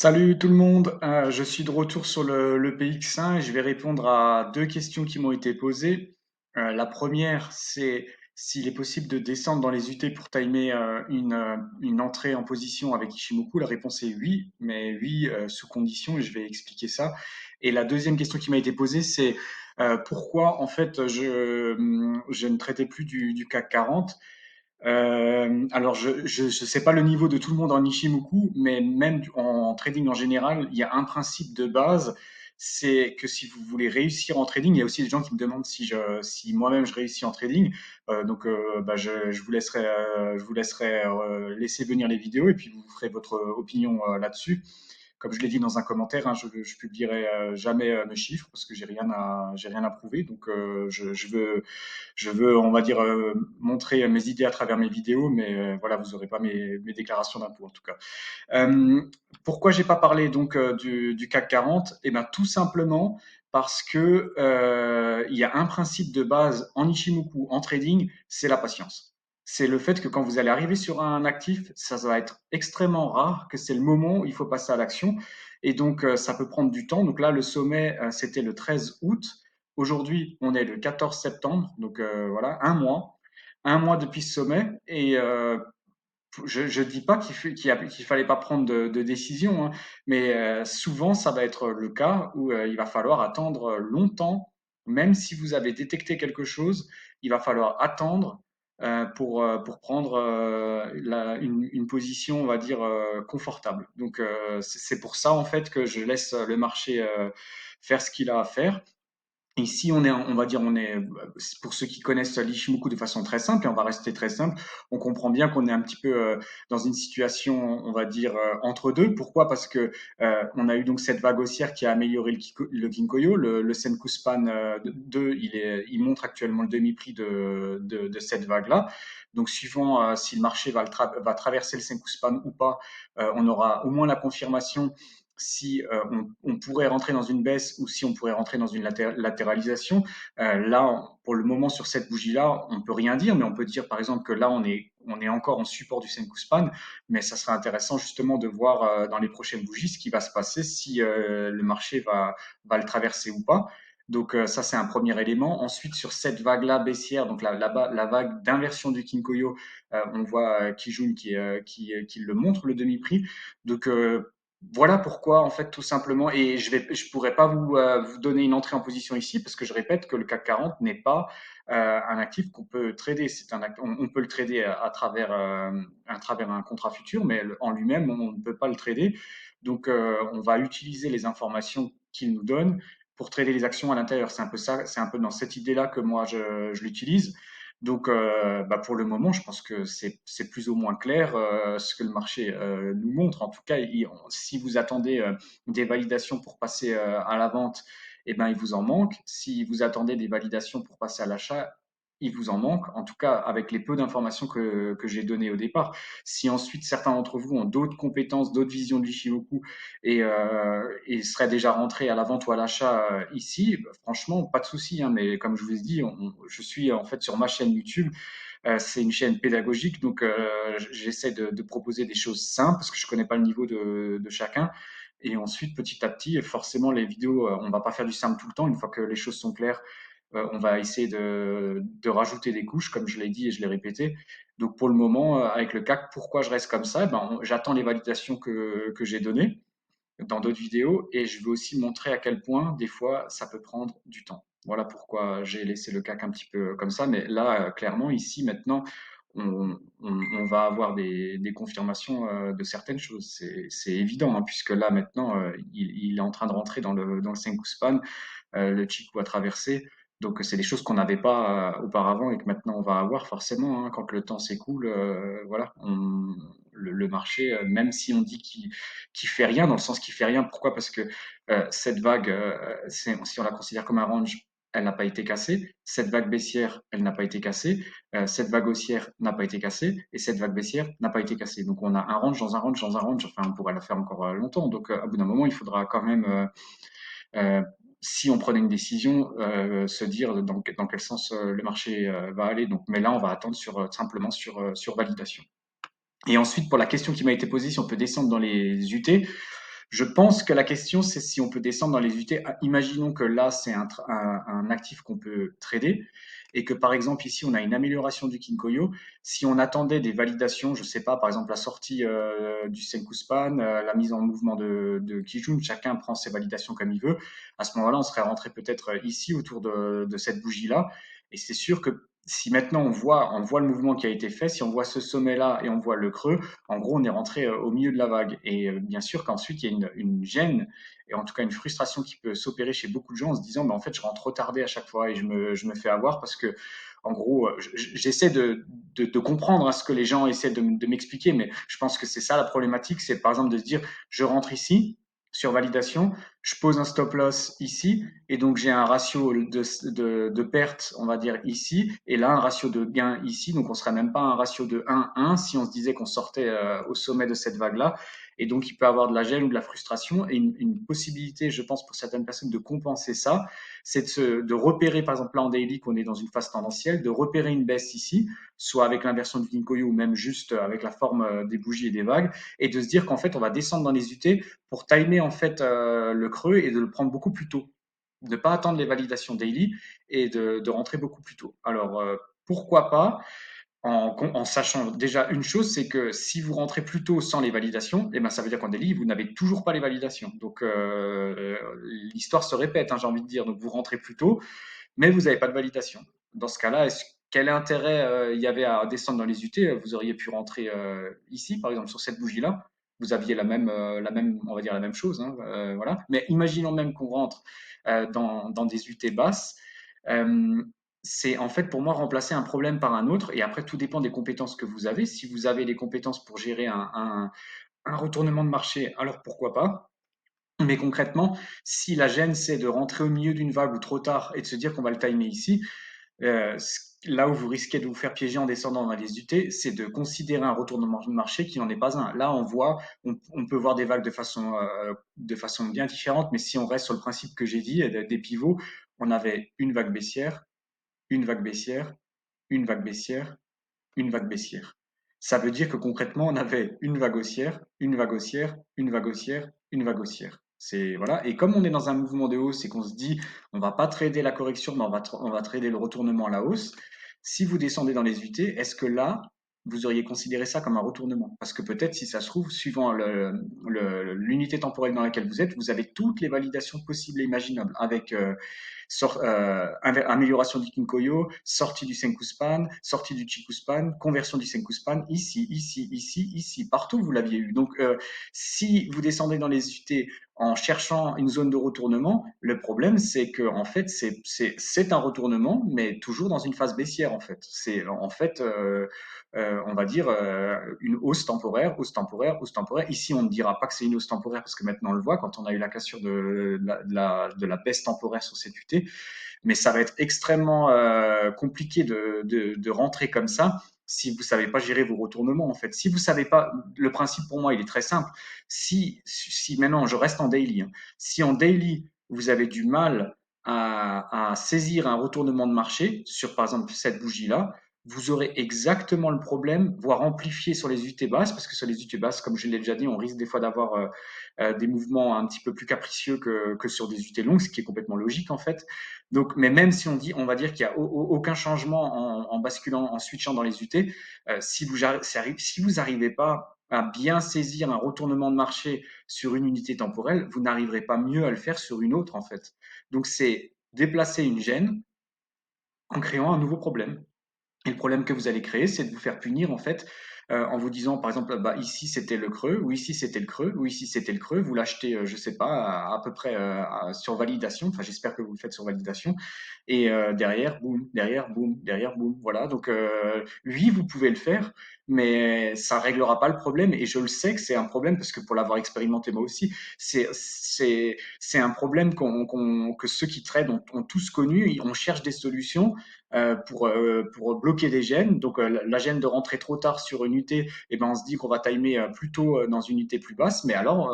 Salut tout le monde. Je suis de retour sur le PX1 et je vais répondre à deux questions qui m'ont été posées. La première, c'est s'il est possible de descendre dans les UT pour timer une entrée en position avec Ishimoku. La réponse est oui, mais oui sous condition et je vais expliquer ça. Et la deuxième question qui m'a été posée, c'est pourquoi en fait je ne traitais plus du CAC 40. Alors, je sais pas le niveau de tout le monde en Ishimoku, mais même en trading en général, il y a un principe de base, c'est que si vous voulez réussir en trading, il y a aussi des gens qui me demandent si moi-même je réussis en trading. Je vous laisserai laisser venir les vidéos et puis vous ferez votre opinion là-dessus. Comme je l'ai dit dans un commentaire, hein, je publierai jamais mes chiffres parce que j'ai rien à prouver. Donc, je veux, on va dire, montrer mes idées à travers mes vidéos, mais voilà, vous n'aurez pas mes déclarations d'impôts en tout cas. Euh, Pourquoi j'ai pas parlé donc du CAC 40? Eh ben tout simplement parce que il y a un principe de base en Ichimoku, en trading, c'est la patience. C'est le fait que quand vous allez arriver sur un actif, ça va être extrêmement rare, que c'est le moment où il faut passer à l'action. Et donc, ça peut prendre du temps. Donc là, le sommet, c'était le 13 août. Aujourd'hui, on est le 14 septembre. Donc voilà, un mois depuis ce sommet. Et je dis pas qu'il fallait pas prendre de décision, hein, mais souvent ça va être le cas où il va falloir attendre longtemps, même si vous avez détecté quelque chose, il va falloir attendre pour prendre une position, on va dire, confortable. Donc c'est pour ça en fait que je laisse le marché faire ce qu'il a à faire. Ici, on va dire, pour ceux qui connaissent l'Ishimoku de façon très simple, et on va rester très simple, on comprend bien qu'on est un petit peu dans une situation, on va dire, entre deux. Pourquoi? Parce que on a eu donc cette vague haussière qui a amélioré le Kinkoyo, le Senkou Span 2, il montre actuellement le demi-prix de cette vague-là. Donc, suivant si le marché va traverser le Senkou Span ou pas, on aura au moins la confirmation si on pourrait rentrer dans une baisse ou si on pourrait rentrer dans une latéralisation. Là, pour le moment, sur cette bougie-là, on peut rien dire, mais on peut dire par exemple que là, on est encore en support du Senkou Span, mais ça serait intéressant justement de voir dans les prochaines bougies ce qui va se passer si le marché va le traverser ou pas. Donc ça, c'est un premier élément. Ensuite, sur cette vague-là baissière, donc la vague d'inversion du Kinkoyo, on voit Kijun qui le montre, le demi-prix. Donc voilà pourquoi, en fait, tout simplement, et je pourrais pas vous donner une entrée en position ici parce que je répète que le CAC 40 n'est pas un actif qu'on peut trader. On peut le trader à travers un contrat futur, mais en lui-même, on ne peut pas le trader. Donc, on va utiliser les informations qu'il nous donne pour trader les actions à l'intérieur. C'est un peu ça, c'est un peu dans cette idée-là que moi je l'utilise. Donc, pour le moment, je pense que c'est plus ou moins clair ce que le marché nous montre. En tout cas, si vous attendez des validations pour passer à la vente, eh ben, il vous en manque. Si vous attendez des validations pour passer à l'achat, il vous en manque. En tout cas, avec les peu d'informations que j'ai données au départ. Si ensuite certains d'entre vous ont d'autres compétences, d'autres visions du Shimoku et seraient déjà rentrés à la vente ou à l'achat ici, bah, franchement, pas de souci, hein, mais comme je vous ai dit, je suis en fait sur ma chaîne YouTube. C'est une chaîne pédagogique, donc j'essaie de proposer des choses simples parce que je connais pas le niveau de chacun. Et ensuite, petit à petit, forcément, les vidéos, on va pas faire du simple tout le temps. Une fois que les choses sont claires, on va essayer de rajouter des couches, comme je l'ai dit et je l'ai répété. Donc pour le moment, avec le CAC, pourquoi je reste comme ça? Ben, j'attends les validations que j'ai données dans d'autres vidéos et je veux aussi montrer à quel point des fois ça peut prendre du temps. Voilà pourquoi j'ai laissé le CAC un petit peu comme ça, mais là, clairement, ici, maintenant, on va avoir des confirmations de certaines choses. C'est évident, hein, puisque là, maintenant, il est en train de rentrer dans le Senkou Span, le Chikou a traversé. Donc, c'est des choses qu'on n'avait pas auparavant et que maintenant on va avoir forcément, hein, quand le temps s'écoule. Voilà, le marché, même si on dit qu'il fait rien, dans le sens qu'il fait rien. Pourquoi? Parce que cette vague, si on la considère comme un range, elle n'a pas été cassée. Cette vague baissière, elle n'a pas été cassée. Cette vague haussière n'a pas été cassée. Et cette vague baissière n'a pas été cassée. Donc on a un range dans un range dans un range. Enfin, on pourrait la faire encore longtemps. Donc à bout d'un moment, il faudra quand même euh, si on prenait une décision, se dire dans quel sens le marché va aller. Donc, mais là, on va attendre simplement sur validation. Et ensuite, pour la question qui m'a été posée, si on peut descendre dans les UT, Je pense que la question, c'est si on peut descendre dans les UT. Ah, imaginons que là, c'est un actif qu'on peut trader et que par exemple ici, on a une amélioration du Kinkoyo. Si on attendait des validations, je sais pas, par exemple la sortie du Senkuspan, la mise en mouvement de Kijun, chacun prend ses validations comme il veut. À ce moment-là, on serait rentré peut-être ici autour de cette bougie-là. Et c'est sûr que si maintenant on voit le mouvement qui a été fait, si on voit ce sommet-là et on voit le creux, en gros, on est rentré au milieu de la vague. Et bien sûr qu'ensuite, il y a une gêne, et en tout cas une frustration qui peut s'opérer chez beaucoup de gens en se disant, bah, en fait, je rentre trop tardé à chaque fois et je me fais avoir parce que, en gros, j'essaie de comprendre ce que les gens essaient de m'expliquer, mais je pense que c'est ça la problématique, c'est par exemple de se dire, je rentre ici, sur validation, je pose un stop loss ici, et donc j'ai un ratio de perte, on va dire ici, et là un ratio de gain ici, donc on serait même pas un ratio de 1-1 si on se disait qu'on sortait au sommet de cette vague-là, et donc il peut avoir de la gêne ou de la frustration, et une possibilité, je pense, pour certaines personnes de compenser ça, c'est de repérer, par exemple là en daily, qu'on est dans une phase tendancielle, de repérer une baisse ici, soit avec l'inversion du Kinkoyo ou même juste avec la forme des bougies et des vagues, et de se dire qu'en fait on va descendre dans les UT pour timer en fait le creux et de le prendre beaucoup plus tôt, de ne pas attendre les validations daily et de rentrer beaucoup plus tôt. Alors pourquoi pas, en sachant déjà une chose, c'est que si vous rentrez plus tôt sans les validations, eh ben, ça veut dire qu'en daily, vous n'avez toujours pas les validations. Donc l'histoire se répète, hein, j'ai envie de dire. Donc vous rentrez plus tôt, mais vous n'avez pas de validation. Dans ce cas-là, quel intérêt il y avait à descendre dans les UT? Vous auriez pu rentrer ici, par exemple, sur cette bougie-là. Vous aviez la même, on va dire la même chose, hein, voilà. Mais imaginons même qu'on rentre dans des UT basses. Euh, c'est en fait pour moi remplacer un problème par un autre. Et après, tout dépend des compétences que vous avez. Si vous avez les compétences pour gérer un retournement de marché, alors pourquoi pas? Mais concrètement, si la gêne, c'est de rentrer au milieu d'une vague ou trop tard et de se dire qu'on va le timer ici, là où vous risquez de vous faire piéger en descendant dans les UT, c'est de considérer un retournement de marché qui n'en est pas un. Là, on peut voir des vagues de façon bien différente, mais si on reste sur le principe que j'ai dit, des pivots, on avait une vague baissière, une vague baissière, une vague baissière, une vague baissière. Ça veut dire que concrètement, on avait une vague haussière, une vague haussière, une vague haussière, une vague haussière. C'est voilà. Et comme on est dans un mouvement de hausse et qu'on se dit, on va pas trader la correction, mais on va trader le retournement à la hausse. Si vous descendez dans les UT, est-ce que là, vous auriez considéré ça comme un retournement? Parce que peut-être, si ça se trouve, suivant l'unité temporelle dans laquelle vous avez toutes les validations possibles et imaginables avec amélioration du Kinkoyo, sortie du Senkuspan, sortie du Chikuspan, conversion du Senkuspan, ici, ici, ici, ici, partout vous l'aviez eu. Donc, si vous descendez dans les UT en cherchant une zone de retournement, le problème c'est que en fait c'est un retournement, mais toujours dans une phase baissière en fait. C'est en fait on va dire une hausse temporaire, hausse temporaire, hausse temporaire. Ici, on ne dira pas que c'est une hausse temporaire parce que maintenant on le voit quand on a eu la cassure de la baisse temporaire sur cette UT. Mais ça va être extrêmement compliqué de rentrer comme ça si vous savez pas gérer vos retournements en fait. Si vous savez pas, le principe pour moi il est très simple. Si maintenant je reste en daily, hein, si en daily vous avez du mal à saisir un retournement de marché sur par exemple cette bougie là, vous aurez exactement le problème, voire amplifié sur les UT basses, parce que sur les UT basses, comme je l'ai déjà dit, on risque des fois d'avoir des mouvements un petit peu plus capricieux que sur des UT longues, ce qui est complètement logique en fait. Donc, mais même si on va dire qu'il n'y a aucun changement en basculant, en switchant dans les UT, si vous n'arrivez pas à bien saisir un retournement de marché sur une unité temporelle, vous n'arriverez pas mieux à le faire sur une autre en fait. Donc, c'est déplacer une gêne en créant un nouveau problème. Et le problème que vous allez créer, c'est de vous faire punir en fait en vous disant par exemple bah, ici c'était le creux, ou ici c'était le creux, ou ici c'était le creux. Vous l'achetez, je sais pas, à peu près sur validation. Enfin, j'espère que vous le faites sur validation. Et derrière, boum, derrière, boum, derrière, boum. Voilà. Donc oui, vous pouvez le faire, mais ça réglera pas le problème. Et je le sais que c'est un problème parce que pour l'avoir expérimenté moi aussi, c'est un problème que ceux qui tradent ont tous connu. On cherche des solutions pour bloquer des gènes. Donc la gène de rentrer trop tard sur une UT, eh ben, on se dit qu'on va timer plus tôt dans une UT plus basse, mais alors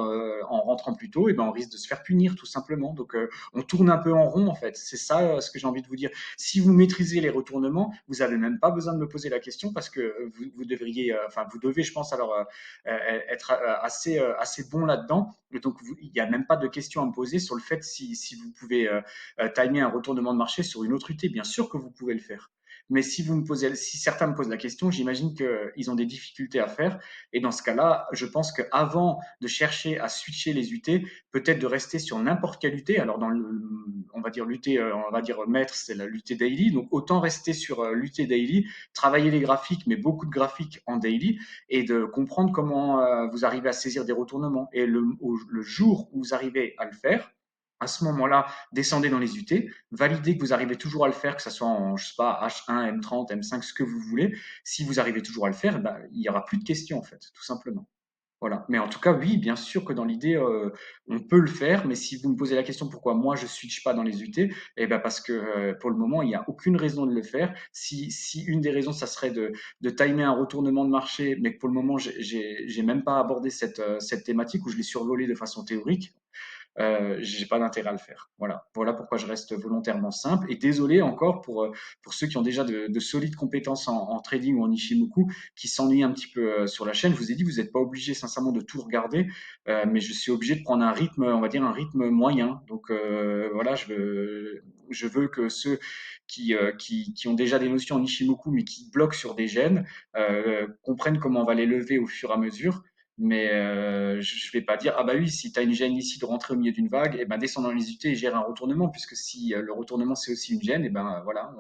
en rentrant plus tôt, eh ben, on risque de se faire punir tout simplement. Donc on tourne un peu en rond en fait. C'est ça ce que j'ai envie de vous dire. Si vous maîtrisez les retournements, vous n'avez même pas besoin de me poser la question parce que vous devriez, enfin vous devez, je pense, alors être assez bon là-dedans. Et donc il n'y a même pas de question à me poser sur le fait si vous pouvez timer un retournement de marché sur une autre UT. Bien sûr que vous pouvez le faire. Mais si certains me posent la question, j'imagine qu'ils ont des difficultés à faire. Et dans ce cas-là, je pense qu'avant de chercher à switcher les UT, peut-être de rester sur n'importe quelle UT. Alors, on va dire l'UT, on va dire maître, c'est la l'UT daily. Donc, autant rester sur l'UT daily, travailler les graphiques, mais beaucoup de graphiques en daily, et de comprendre comment vous arrivez à saisir des retournements. Et le jour où vous arrivez à le faire, à ce moment-là, descendez dans les UT, validez que vous arrivez toujours à le faire, que ce soit en, je sais pas, H1, M30, M5, ce que vous voulez. Si vous arrivez toujours à le faire, ben, il n'y aura plus de questions, en fait, tout simplement. Voilà. Mais en tout cas, oui, bien sûr que dans l'idée, on peut le faire. Mais si vous me posez la question pourquoi moi je switch pas dans les UT, eh ben parce que pour le moment, il n'y a aucune raison de le faire. Si une des raisons, ça serait de timer un retournement de marché, mais que pour le moment, j'ai même pas abordé cette thématique où je l'ai survolé de façon théorique, j'ai pas d'intérêt à le faire. Voilà pourquoi je reste volontairement simple. Et désolé encore pour ceux qui ont déjà de solides compétences en trading ou en Ishimoku, qui s'ennuient un petit peu sur la chaîne. Je vous ai dit, vous n'êtes pas obligé sincèrement de tout regarder, mais je suis obligé de prendre un rythme, on va dire un rythme moyen. Donc voilà, je veux que ceux qui ont déjà des notions en Ishimoku, mais qui bloquent sur des gènes, comprennent comment on va les lever au fur et à mesure. Mais je vais pas dire, ah bah oui, si tu as une gêne ici de rentrer au milieu d'une vague, et ben descends dans les UT et gère un retournement, puisque si le retournement c'est aussi une gêne, et ben voilà,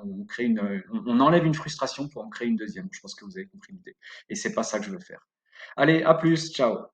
on enlève une frustration pour en créer une deuxième. Je pense que vous avez compris l'idée. Et c'est pas ça que je veux faire. Allez, à plus, ciao.